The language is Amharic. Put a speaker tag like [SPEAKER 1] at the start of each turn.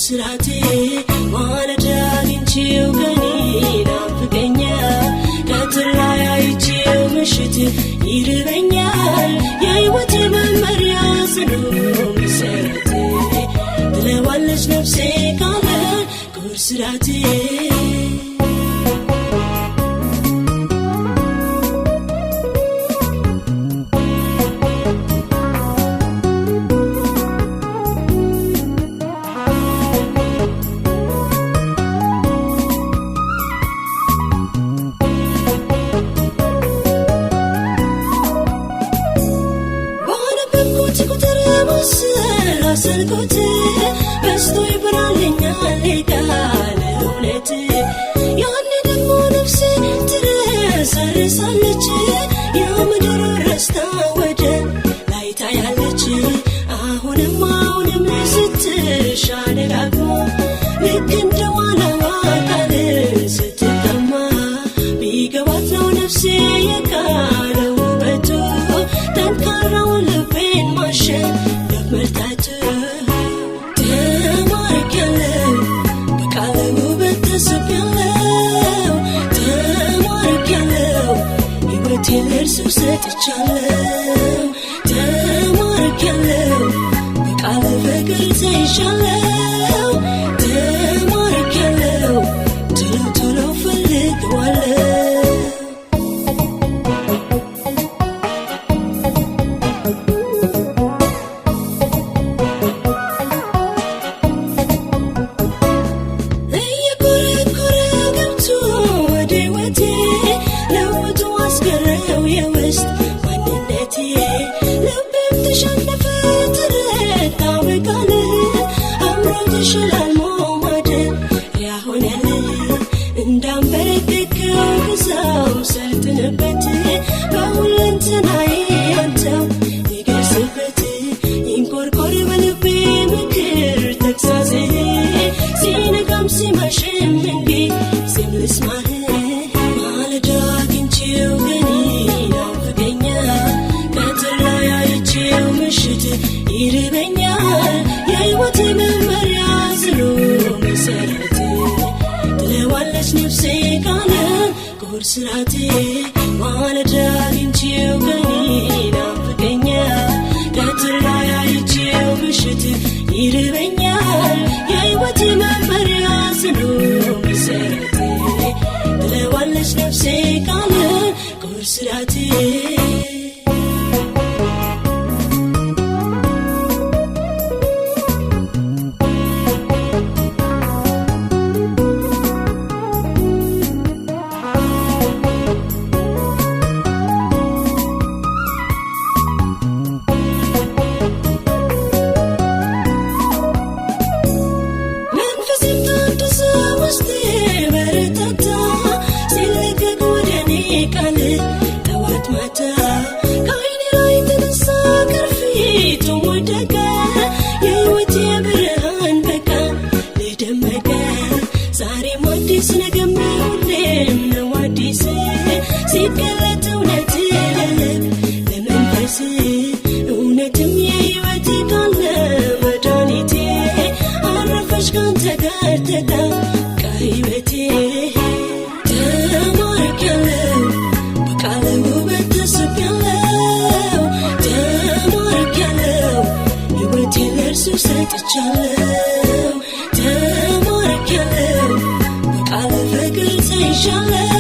[SPEAKER 1] ስራቴ ማለዳ አግኝቼው ቀኔ ናፍቀኛል ቀትር ላይ አይቼው ምሽት ይርበኛል የሕይወቴ መመሪያ ጽኑ መሠረቴ ትለዋለች ነፍሴ ካለ ስራቴ አሰልኩት በስቶ ይብራልኛል ቃል እውነት ያኔ ደግሞ ነፍሴ ትረሰርሳለች የምድር ረስታ ወደ ላይ ታያለች አሁንም ስትሻ ደጋግሞ ልክ እንደ ዋናዋ ቃል ስትቀማ ቢገባት ነው ነፍሴ የቃለው ውበቱ ጠንካራውን ልቤን ማሸነፍ መርታቱ ለእርሱ ሰጥቻለሁ ተማርኬያለሁ በቃል ፍቅር ተይዣለሁ ተማርኬያለሁ ቶሎ ቶሎ ፈልጌዋለሁ እየኮረኮረ ገብቶ ወደ ሕይወቴ ለውጡ አስገረው የውስጥ ማንነቴ ልቤም ተሸነፈ ተረታ በቃል አምሮ ተሸላልሞ ማደሪያ ሆነልህ እንዳንበረከከው ግዛው ሰልጥንበት በሁለንተናዬ አንተው ንገስበት ይንቆርቆር በልቤ ምክር ተግሣጽ ሲነጋም ሲመሽም እንጊዜም ልስማህ ማለዳ አግኝቼው ቀኔ ናፍቀኛል ቀትር ላይ አይቼው ምሽት ይርበኛል የሕይወቴ መመሪያ ጽኑ መሠረቴ ትለዋለች ነፍሴ ቃል ስራቴ ማለዳ አግኝቼው ቀኔ ናፍቀኛል ቀትር ላይ አይቼው ምሽት ይርበኛል የሕይወቴ መመሪያ ጽኑ መሠረቴ ትለዋለች ነፍሴ ቃል ስራቴ ከዓይኔ ላይ ተነሳ ከፊቱ ወደቀ የሕይወቴ ብርሃን በቃ ደመቀ ዛሬም አዲስ ነገም ሁሌም ነው አዲስ ሲገለጥ እውነት ለልብ ለመንፈስ እውነትም የሕይወቴ ቃል መድኃኒቴ አረፈች ካንተ ጋር ተጣብቃ ሕይወቴ ተማርኬያለሁ በቃል ውበት ተስቤያለሁ ተማርኬያለሁ ሕይወቴን ለእርሱ ሰጥቻለሁ ተማርኬያለሁ በቃል ፍቅር ተይዣለሁ